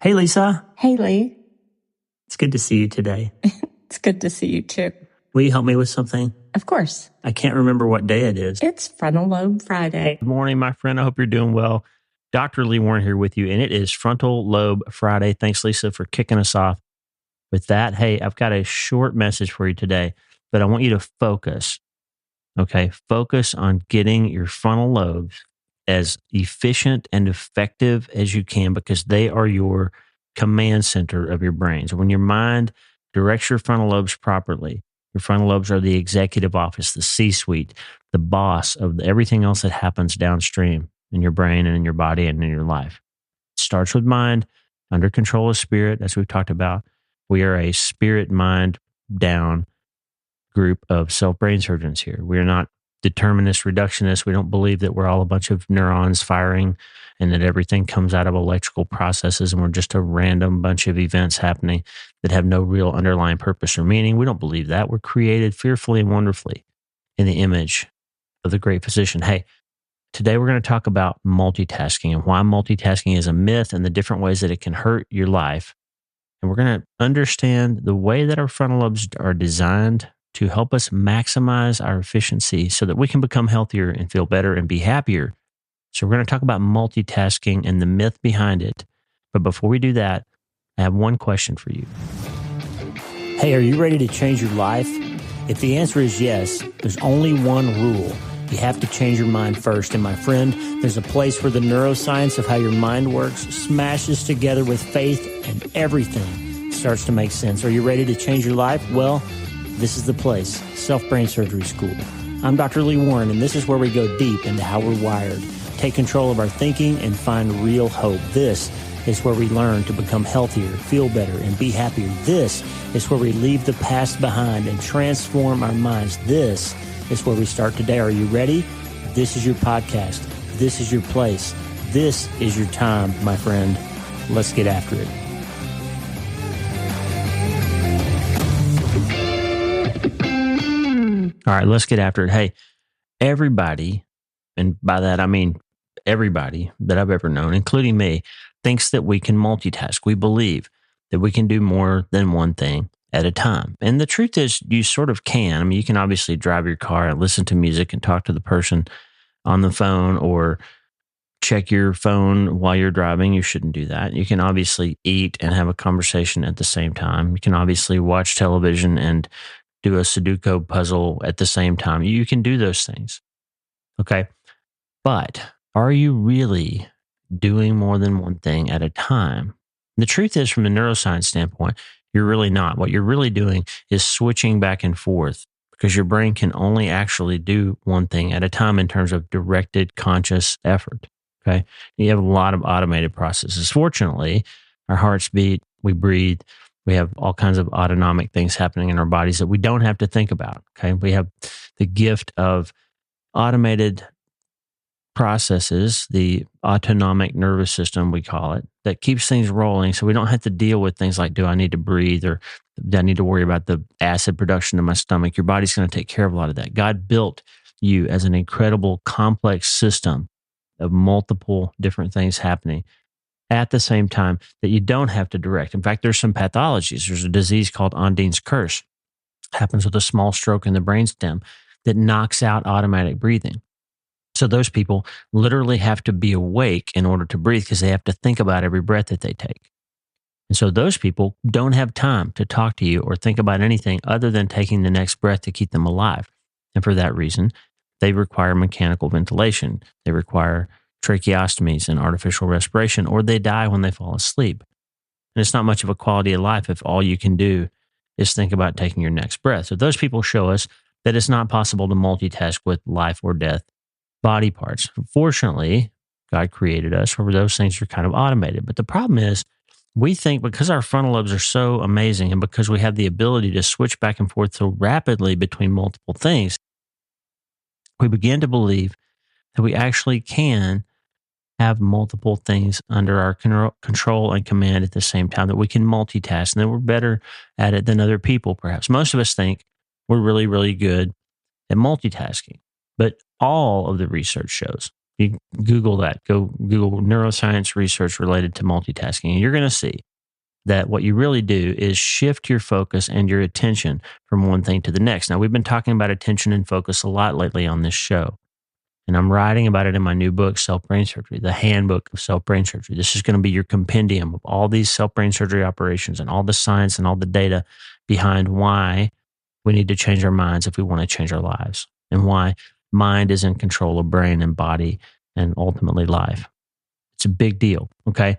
Hey, Lisa. Hey, Lee. It's good to see you today. It's good to see you too. Will you help me with something? Of course. I can't remember what day it is. It's Frontal Lobe Friday. Good morning, my friend. I hope you're doing well. Dr. Lee Warren here with you, and it is Frontal Lobe Friday. Thanks, Lisa, for kicking us off with that. Hey, I've got a short message for you today, but I want you to focus. Okay, focus on getting your frontal lobes as efficient and effective as you can, because they are your command center of your brain. So when your mind directs your frontal lobes properly, your frontal lobes are the executive office, the C-suite, the boss of everything else that happens downstream in your brain and in your body and in your life. It starts with mind, under control of spirit, as we've talked about. We are a spirit, mind down group of self-brain surgeons here. We're not determinists, reductionists. We don't believe that we're all a bunch of neurons firing and that everything comes out of electrical processes and we're just a random bunch of events happening that have no real underlying purpose or meaning. We don't believe that. We're created fearfully and wonderfully in the image of the great physician. Hey, today we're going to talk about multitasking and why multitasking is a myth and the different ways that it can hurt your life. And we're going to understand the way that our frontal lobes are designed to help us maximize our efficiency so that we can become healthier and feel better and be happier. So we're going to talk about multitasking and the myth behind it. But before we do that, I have one question for you. Hey, are you ready to change your life? If the answer is yes, there's only one rule. You have to change your mind first. And my friend, there's a place where the neuroscience of how your mind works smashes together with faith and everything starts to make sense. Are you ready to change your life? Well, this is the place, Self-Brain Surgery School. I'm Dr. Lee Warren, and this is where we go deep into how we're wired, take control of our thinking, and find real hope. This is where we learn to become healthier, feel better, and be happier. This is where we leave the past behind and transform our minds. This is where we start today. Are you ready? This is your podcast. This is your place. This is your time, my friend. Let's get after it. All right, let's get after it. Hey, everybody, and by that I mean everybody that I've ever known, including me, thinks that we can multitask. We believe that we can do more than one thing at a time. And the truth is, you sort of can. I mean, you can obviously drive your car and listen to music and talk to the person on the phone or check your phone while you're driving. You shouldn't do that. You can obviously eat and have a conversation at the same time. You can obviously watch television and do a Sudoku puzzle at the same time. You can do those things. Okay. But are you really doing more than one thing at a time? The truth is, from the neuroscience standpoint, you're really not. What you're really doing is switching back and forth because your brain can only actually do one thing at a time in terms of directed conscious effort. Okay. You have a lot of automated processes. Fortunately, our hearts beat, we breathe. We have all kinds of autonomic things happening in our bodies that we don't have to think about. Okay. We have the gift of automated processes, the autonomic nervous system, we call it, that keeps things rolling. So we don't have to deal with things like, do I need to breathe or do I need to worry about the acid production in my stomach? Your body's going to take care of a lot of that. God built you as an incredible complex system of multiple different things happening at the same time that you don't have to direct. In fact, there's some pathologies. There's a disease called Ondine's curse. It happens with a small stroke in the brainstem that knocks out automatic breathing. So those people literally have to be awake in order to breathe because they have to think about every breath that they take. And so those people don't have time to talk to you or think about anything other than taking the next breath to keep them alive. And for that reason, they require mechanical ventilation. They require tracheostomies and artificial respiration, or they die when they fall asleep. And it's not much of a quality of life if all you can do is think about taking your next breath. So those people show us that it's not possible to multitask with life or death body parts. Fortunately, God created us where those things are kind of automated. But the problem is, we think because our frontal lobes are so amazing and because we have the ability to switch back and forth so rapidly between multiple things, we begin to believe that we actually can have multiple things under our control and command at the same time, that we can multitask and that we're better at it than other people, perhaps. Most of us think we're really, really good at multitasking, but all of the research shows, You Google that. Go Google neuroscience research related to multitasking, and you're going to see that what you really do is shift your focus and your attention from one thing to the next. Now, we've been talking about attention and focus a lot lately on this show, and I'm writing about it in my new book, Self-Brain Surgery, the handbook of self-brain surgery. This is going to be your compendium of all these self-brain surgery operations and all the science and all the data behind why we need to change our minds if we want to change our lives, and why mind is in control of brain and body and ultimately life. It's a big deal, okay?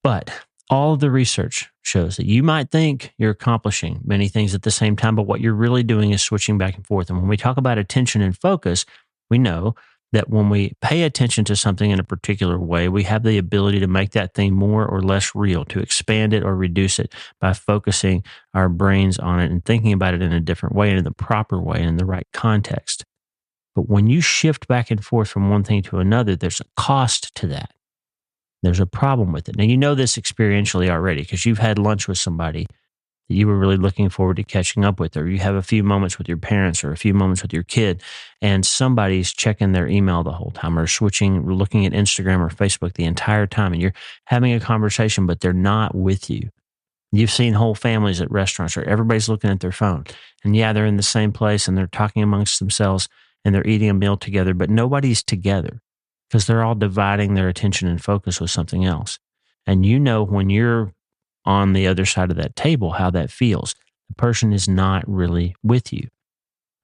But all of the research shows that you might think you're accomplishing many things at the same time, but what you're really doing is switching back and forth. And when we talk about attention and focus, we know that when we pay attention to something in a particular way, we have the ability to make that thing more or less real, to expand it or reduce it by focusing our brains on it and thinking about it in a different way and in the proper way and in the right context. But when you shift back and forth from one thing to another, there's a cost to that. There's a problem with it. Now, you know this experientially already because you've had lunch with somebody that you were really looking forward to catching up with, or you have a few moments with your parents or a few moments with your kid, and somebody's checking their email the whole time or looking at Instagram or Facebook the entire time, and you're having a conversation, but they're not with you. You've seen whole families at restaurants where everybody's looking at their phone, and yeah, they're in the same place and they're talking amongst themselves and they're eating a meal together, but nobody's together because they're all dividing their attention and focus with something else. And you know when you're on the other side of that table how that feels. The person is not really with you.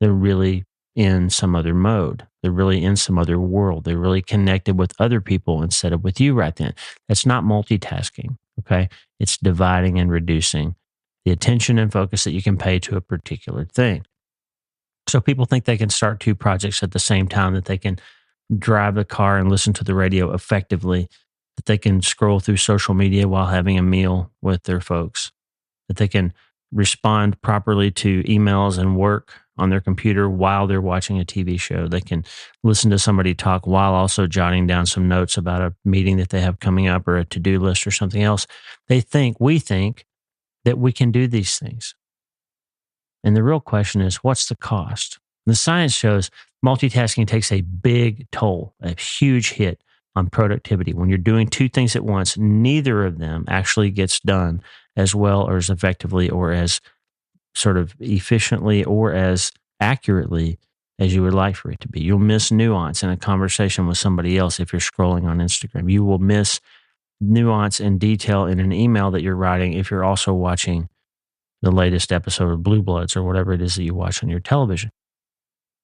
They're really in some other mode. They're really in some other world. They're really connected with other people instead of with you right then. That's not multitasking, okay? It's dividing and reducing the attention and focus that you can pay to a particular thing. So people think they can start two projects at the same time, that they can drive the car and listen to the radio effectively, that they can scroll through social media while having a meal with their folks, that they can respond properly to emails and work on their computer while they're watching a TV show. They can listen to somebody talk while also jotting down some notes about a meeting that they have coming up or a to-do list or something else. We think that we can do these things. And the real question is, what's the cost? The science shows multitasking takes a big toll, a huge hit on productivity. When you're doing two things at once, neither of them actually gets done as well or as effectively or as sort of efficiently or as accurately as you would like for it to be. You'll miss nuance in a conversation with somebody else if you're scrolling on Instagram. You will miss nuance and detail in an email that you're writing if you're also watching the latest episode of Blue Bloods or whatever it is that you watch on your television.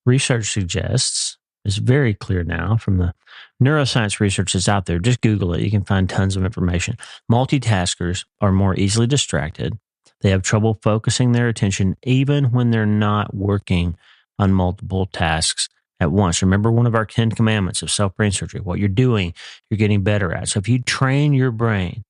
Research suggests, it's very clear now from the neuroscience research that's out there, just Google it, you can find tons of information. Multitaskers are more easily distracted. They have trouble focusing their attention even when they're not working on multiple tasks at once. Remember one of our 10 commandments of self-brain surgery, what you're doing, you're getting better at. So if you train your brain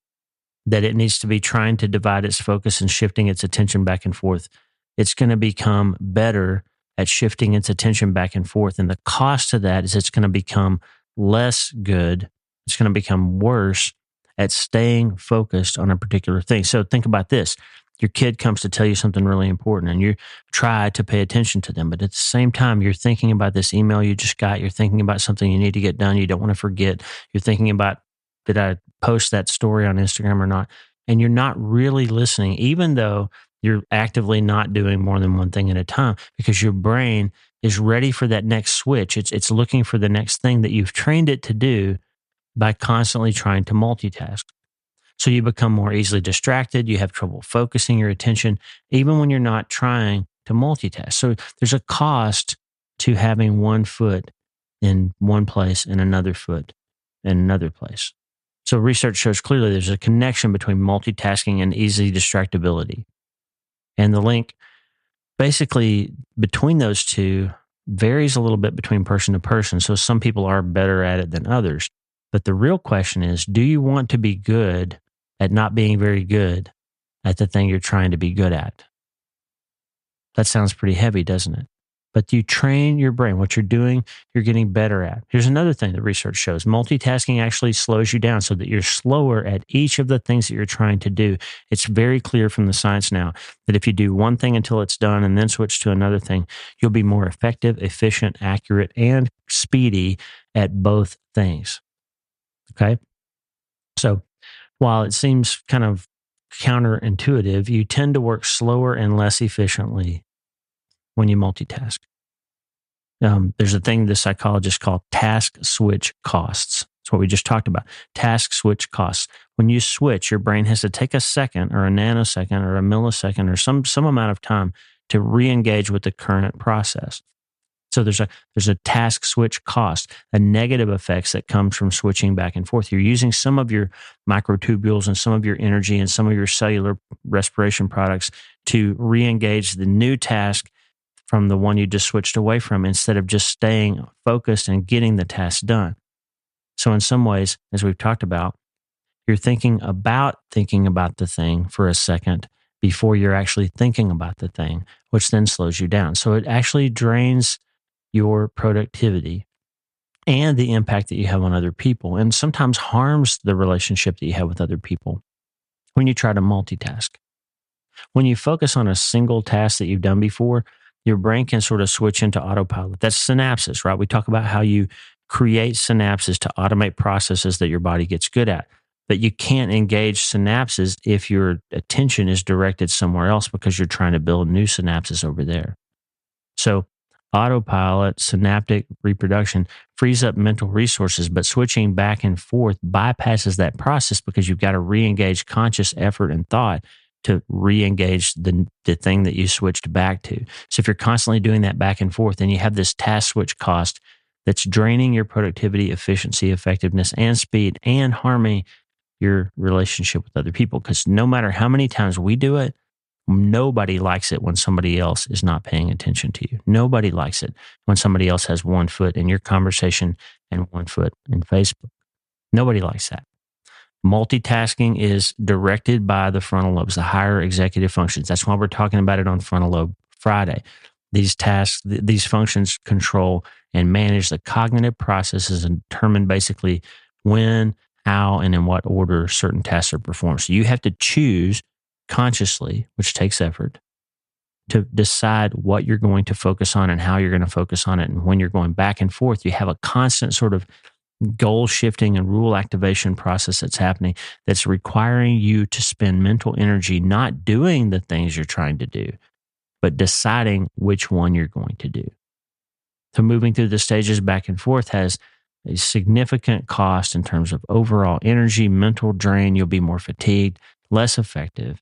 that it needs to be trying to divide its focus and shifting its attention back and forth, it's going to become better at shifting its attention back and forth. And the cost of that is it's going to become less good. It's going to become worse at staying focused on a particular thing. So think about this. Your kid comes to tell you something really important and you try to pay attention to them. But at the same time, you're thinking about this email you just got. You're thinking about something you need to get done. You don't want to forget. You're thinking about, did I post that story on Instagram or not? And you're not really listening, even though you're actively not doing more than one thing at a time, because your brain is ready for that next switch. It's looking for the next thing that you've trained it to do by constantly trying to multitask. So you become more easily distracted. You have trouble focusing your attention, even when you're not trying to multitask. So there's a cost to having one foot in one place and another foot in another place. So research shows clearly there's a connection between multitasking and easy distractibility. And the link basically between those two varies a little bit between person to person. So some people are better at it than others. But the real question is, do you want to be good at not being very good at the thing you're trying to be good at? That sounds pretty heavy, doesn't it? But you train your brain. What you're doing, you're getting better at. Here's another thing that research shows. Multitasking actually slows you down so that you're slower at each of the things that you're trying to do. It's very clear from the science now that if you do one thing until it's done and then switch to another thing, you'll be more effective, efficient, accurate, and speedy at both things. Okay? So while it seems kind of counterintuitive, you tend to work slower and less efficiently when you multitask. There's a thing the psychologists call task switch costs. That's what we just talked about. Task switch costs. When you switch, your brain has to take a second or a nanosecond or a millisecond or some amount of time to re-engage with the current process. So there's a task switch cost, a negative effects that comes from switching back and forth. You're using some of your microtubules and some of your energy and some of your cellular respiration products to re-engage the new task from the one you just switched away from, instead of just staying focused and getting the task done. So in some ways, as we've talked about, you're thinking about the thing for a second before you're actually thinking about the thing, which then slows you down. So it actually drains your productivity and the impact that you have on other people, and sometimes harms the relationship that you have with other people when you try to multitask. When you focus on a single task that you've done before, your brain can sort of switch into autopilot. That's synapses, right? We talk about how you create synapses to automate processes that your body gets good at. But you can't engage synapses if your attention is directed somewhere else because you're trying to build new synapses over there. So autopilot, synaptic reproduction frees up mental resources, but switching back and forth bypasses that process because you've got to re-engage conscious effort and thought to re-engage the thing that you switched back to. So if you're constantly doing that back and forth, then you have this task switch cost that's draining your productivity, efficiency, effectiveness, and speed, and harming your relationship with other people. Because no matter how many times we do it, nobody likes it when somebody else is not paying attention to you. Nobody likes it when somebody else has one foot in your conversation and one foot in Facebook. Nobody likes that. Multitasking is directed by the frontal lobes, the higher executive functions. That's why we're talking about it on Frontal Lobe Friday. These tasks, these functions control and manage the cognitive processes and determine basically when, how, and in what order certain tasks are performed. So you have to choose consciously, which takes effort, to decide what you're going to focus on and how you're going to focus on it. And when you're going back and forth, you have a constant sort of goal shifting and rule activation process that's happening, that's requiring you to spend mental energy not doing the things you're trying to do, but deciding which one you're going to do. So moving through the stages back and forth has a significant cost in terms of overall energy, mental drain. You'll be more fatigued, less effective,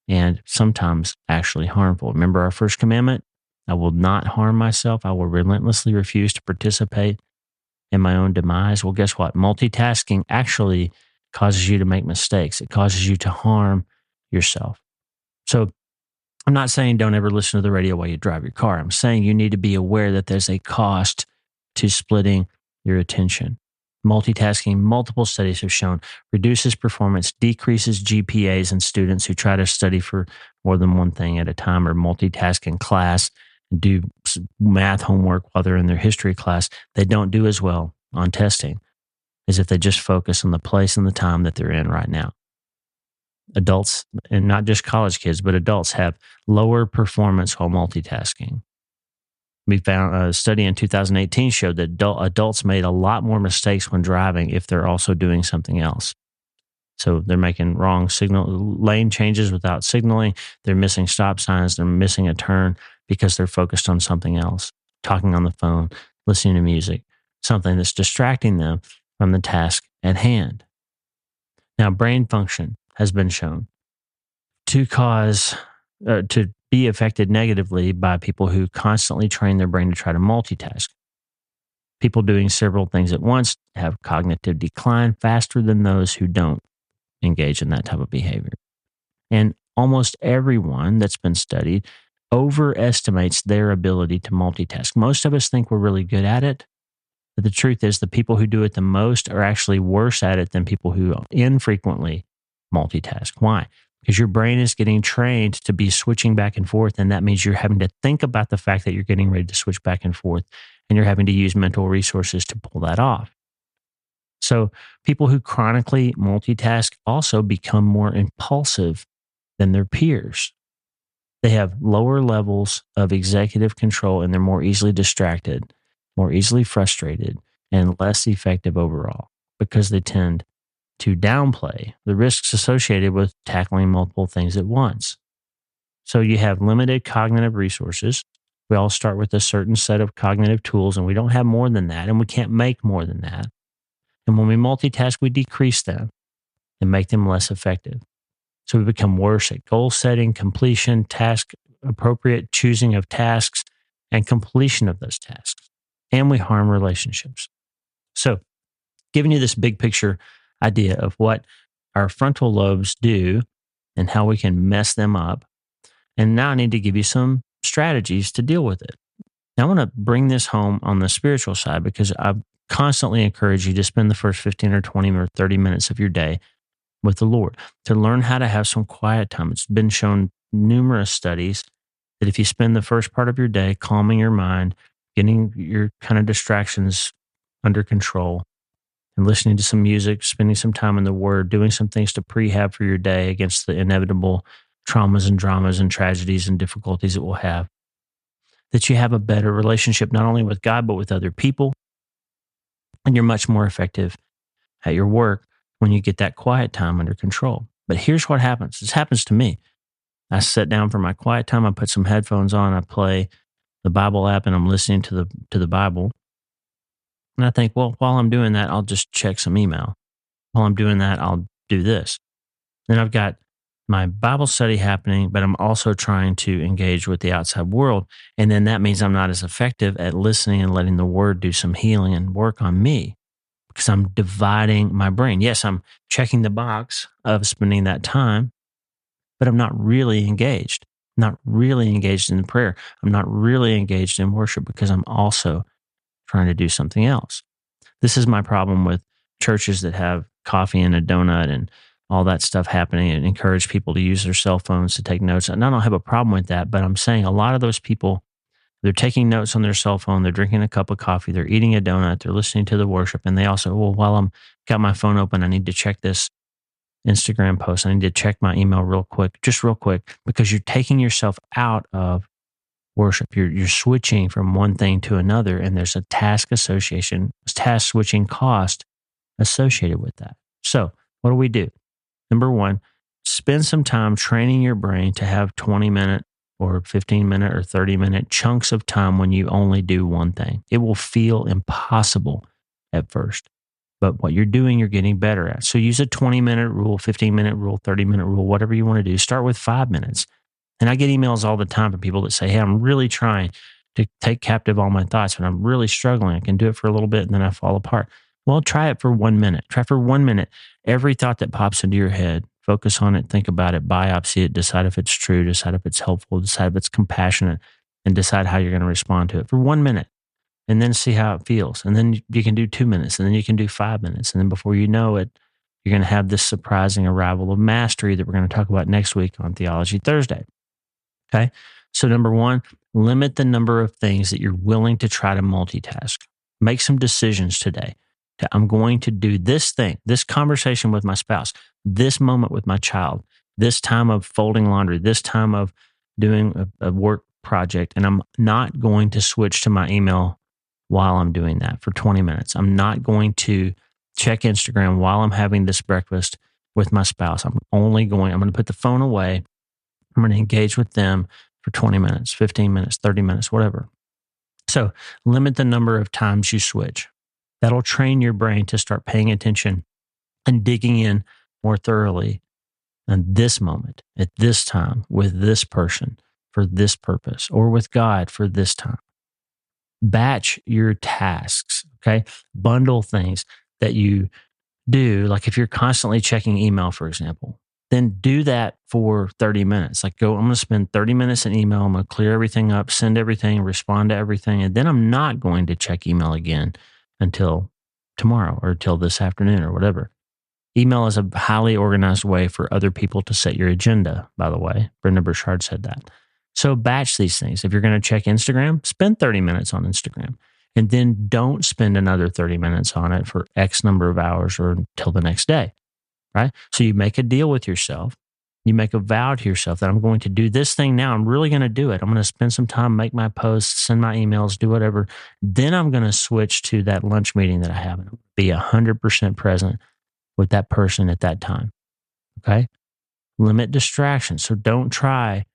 and sometimes actually harmful. Remember our first commandment? I will not harm myself. I will relentlessly refuse to participate in my own demise. Well, guess what? Multitasking actually causes you to make mistakes. It causes you to harm yourself. So I'm not saying don't ever listen to the radio while you drive your car. I'm saying you need to be aware that there's a cost to splitting your attention. Multitasking, multiple studies have shown, reduces performance, decreases GPAs in students who try to study for more than one thing at a time or multitask in class, do math homework while they're in their history class. They don't do as well on testing as if they just focus on the place and the time that they're in right now. Adults, and not just college kids, but adults have lower performance while multitasking. We found a study in 2018 showed that adults made a lot more mistakes when driving if they're also doing something else. So they're making wrong lane changes without signaling. They're missing stop signs. They're missing a turn because they're focused on something else, talking on the phone, listening to music, something that's distracting them from the task at hand. Now, brain function has been shown to be affected negatively by people who constantly train their brain to try to multitask. People doing several things at once have cognitive decline faster than those who don't engage in that type of behavior. And almost everyone that's been studied overestimates their ability to multitask. Most of us think we're really good at it, but the truth is the people who do it the most are actually worse at it than people who infrequently multitask. Why? because your brain is getting trained to be switching back and forth. And that means you're having to think about the fact that you're getting ready to switch back and forth, and you're having to use mental resources to pull that off. So people who chronically multitask also become more impulsive than their peers. They have lower levels of executive control, and they're more easily distracted, more easily frustrated, and less effective overall because they tend to downplay the risks associated with tackling multiple things at once. So you have limited cognitive resources. We all start with a certain set of cognitive tools, and we don't have more than that, and we can't make more than that. And when we multitask, we decrease them and make them less effective. So we become worse at goal setting, completion, task appropriate choosing of tasks, and completion of those tasks. And we harm relationships. So, giving you this big picture idea of what our frontal lobes do and how we can mess them up. And now I need to give you some strategies to deal with it. Now, I want to bring this home on the spiritual side because I constantly encourage you to spend the first 15 or 20 or 30 minutes of your day with the Lord, to learn how to have some quiet time. It's been shown numerous studies that if you spend the first part of your day calming your mind, getting your kind of distractions under control, and listening to some music, spending some time in the Word, doing some things to prehab for your day against the inevitable traumas and dramas and tragedies and difficulties it will have, that you have a better relationship not only with God, but with other people. And you're much more effective at your work when you get that quiet time under control. But here's what happens. This happens to me. I sit down for my quiet time. I put some headphones on. I play the Bible app and I'm listening to the Bible. And I think, well, while I'm doing that, I'll just check some email. While I'm doing that, I'll do this. Then I've got my Bible study happening, but I'm also trying to engage with the outside world. And then that means I'm not as effective at listening and letting the Word do some healing and work on me because I'm dividing my brain. Yes, I'm checking the box of spending that time, but I'm not really engaged. I'm not really engaged in prayer. I'm not really engaged in worship because I'm also trying to do something else. This is my problem with churches that have coffee and a donut and all that stuff happening and encourage people to use their cell phones to take notes. And I don't have a problem with that, but I'm saying a lot of those people, they're taking notes on their cell phone, they're drinking a cup of coffee, they're eating a donut, they're listening to the worship, and they also, well, while I'm got my phone open, I need to check this Instagram post. I need to check my email real quick, because you're taking yourself out of worship. You're switching from one thing to another, and there's a task switching cost associated with that. So what do we do? Number one, spend some time training your brain to have 20-minute or 15-minute or 30-minute chunks of time when you only do one thing. It will feel impossible at first, but what you're doing, you're getting better at. So use a 20-minute rule, 15-minute rule, 30-minute rule, whatever you want to do. Start with 5 minutes. And I get emails all the time from people that say, hey, I'm really trying to take captive all my thoughts, but I'm really struggling. I can do it for a little bit and then I fall apart. Well, try it for 1 minute. Try for 1 minute. Every thought that pops into your head, focus on it, think about it, biopsy it, decide if it's true, decide if it's helpful, decide if it's compassionate, and decide how you're going to respond to it for 1 minute. And then see how it feels. And then you can do 2 minutes, and then you can do 5 minutes. And then before you know it, you're going to have this surprising arrival of mastery that we're going to talk about next week on Theology Thursday. Okay. So number one, limit the number of things that you're willing to try to multitask. Make some decisions today. I'm going to do this thing, this conversation with my spouse, this moment with my child, this time of folding laundry, this time of doing a work project. And I'm not going to switch to my email while I'm doing that for 20 minutes. I'm not going to check Instagram while I'm having this breakfast with my spouse. I'm going to put the phone away. I'm going to engage with them for 20 minutes, 15 minutes, 30 minutes, whatever. So limit the number of times you switch. That'll train your brain to start paying attention and digging in more thoroughly in this moment, at this time, with this person for this purpose, or with God for this time. Batch your tasks, okay? Bundle things that you do. Like if you're constantly checking email, for example, then do that for 30 minutes. I'm going to spend 30 minutes in email. I'm going to clear everything up, send everything, respond to everything. And then I'm not going to check email again until tomorrow or until this afternoon or whatever. Email is a highly organized way for other people to set your agenda, by the way. Brenda Burchard said that. So batch these things. If you're going to check Instagram, spend 30 minutes on Instagram. And then don't spend another 30 minutes on it for X number of hours or until the next day, right? So you make a deal with yourself. You make a vow to yourself that I'm going to do this thing now. I'm really going to do it. I'm going to spend some time, make my posts, send my emails, do whatever. Then I'm going to switch to that lunch meeting that I have and be 100% present with that person at that time, okay? Limit distractions. So don't try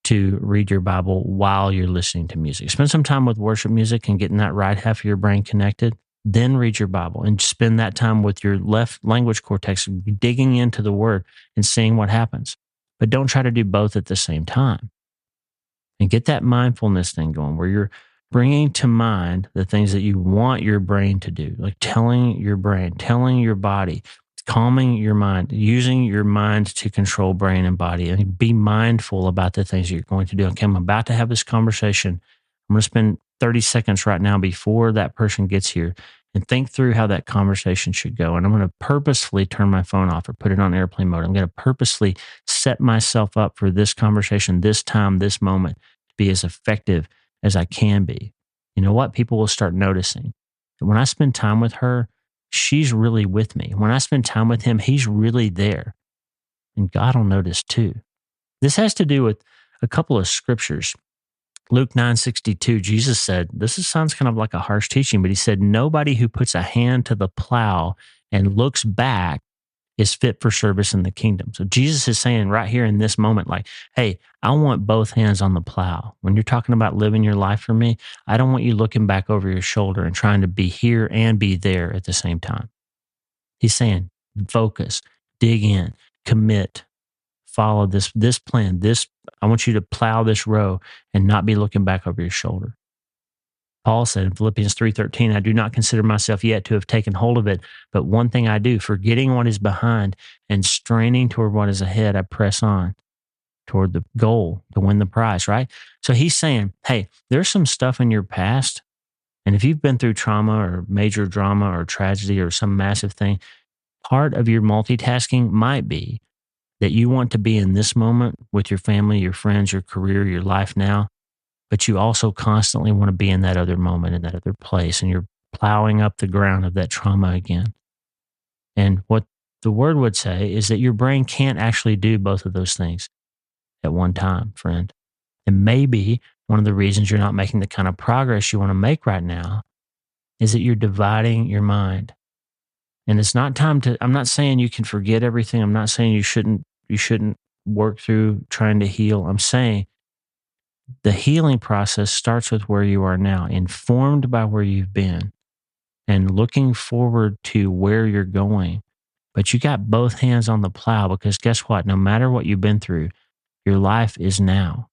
to read your Bible while you're listening to music. Spend some time with worship music and getting that right half of your brain connected. Then read your Bible and spend that time with your left language cortex, digging into the word and seeing what happens. But don't try to do both at the same time. And get that mindfulness thing going where you're bringing to mind the things that you want your brain to do, like telling your brain, telling your body, calming your mind, using your mind to control brain and body, and be mindful about the things that you're going to do. Okay, I'm about to have this conversation. I'm going to spend 30 seconds right now before that person gets here and think through how that conversation should go. And I'm going to purposefully turn my phone off or put it on airplane mode. I'm going to purposely set myself up for this conversation, this time, this moment, to be as effective as I can be. You know what? People will start noticing that when I spend time with her, she's really with me. When I spend time with him, he's really there. And God will notice too. This has to do with a couple of scriptures. Luke 9:62, Jesus said, sounds kind of like a harsh teaching, but he said, nobody who puts a hand to the plow and looks back is fit for service in the kingdom. So Jesus is saying right here in this moment, like, hey, I want both hands on the plow. When you're talking about living your life for me, I don't want you looking back over your shoulder and trying to be here and be there at the same time. He's saying, focus, dig in, commit, follow this plan. I want you to plow this row and not be looking back over your shoulder. Paul said in Philippians 3:13, I do not consider myself yet to have taken hold of it, but one thing I do, forgetting what is behind and straining toward what is ahead, I press on toward the goal to win the prize, right? So he's saying, hey, there's some stuff in your past, and if you've been through trauma or major drama or tragedy or some massive thing, part of your multitasking might be that you want to be in this moment with your family, your friends, your career, your life now, but you also constantly want to be in that other moment, in that other place, and you're plowing up the ground of that trauma again. And what the word would say is that your brain can't actually do both of those things at one time, friend. And maybe one of the reasons you're not making the kind of progress you want to make right now is that you're dividing your mind. And it's not time to, I'm not saying you can forget everything. I'm not saying you shouldn't work through trying to heal. I'm saying the healing process starts with where you are now, informed by where you've been and looking forward to where you're going. But you got both hands on the plow because guess what? No matter what you've been through, your life is now.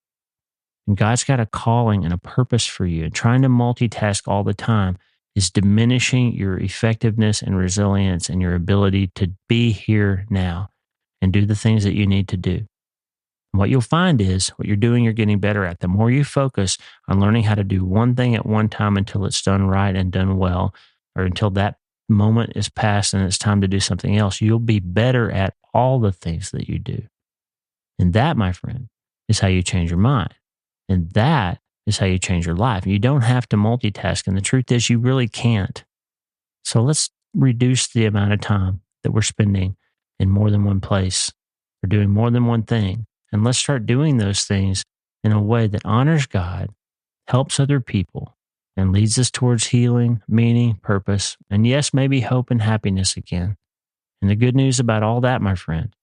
And God's got a calling and a purpose for you. And trying to multitask all the time is diminishing your effectiveness and resilience and your ability to be here now and do the things that you need to do. And what you'll find is what you're doing, you're getting better at. The more you focus on learning how to do one thing at one time until it's done right and done well, or until that moment is past and it's time to do something else, you'll be better at all the things that you do. And that, my friend, is how you change your mind. And that is how you change your life. You don't have to multitask. And the truth is you really can't. So let's reduce the amount of time that we're spending in more than one place or doing more than one thing. And let's start doing those things in a way that honors God, helps other people, and leads us towards healing, meaning, purpose, and yes, maybe hope and happiness again. And the good news about all that, my friend,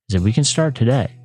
is that we can start today.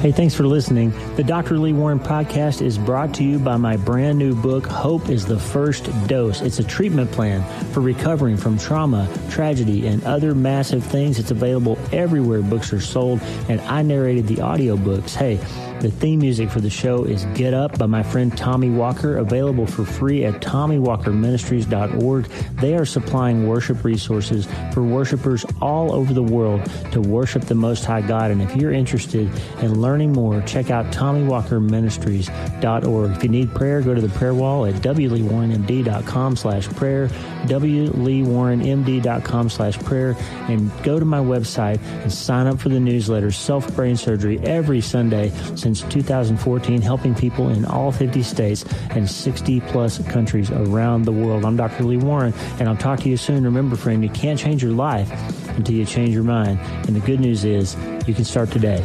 Hey, thanks for listening. The Dr. Lee Warren podcast is brought to you by my brand new book, Hope is the First Dose. It's a treatment plan for recovering from trauma, tragedy, and other massive things. It's available everywhere books are sold, and I narrated the audiobooks. Hey, the theme music for the show is Get Up by my friend Tommy Walker, available for free at TommyWalkerMinistries.org. They are supplying worship resources for worshipers all over the world to worship the Most High God. And if you're interested in learning more, check out Tommy TommyWalkerMinistries.org. If you need prayer, go to the prayer wall at wleewarrenmd.com/prayer, wleewarrenmd.com/prayer, and go to my website and sign up for the newsletter, Self-Brain Surgery, every Sunday since 2014, helping people in all 50 states and 60-plus countries around the world. I'm Dr. Lee Warren, and I'll talk to you soon. Remember, friend, you can't change your life until you change your mind. And the good news is you can start today.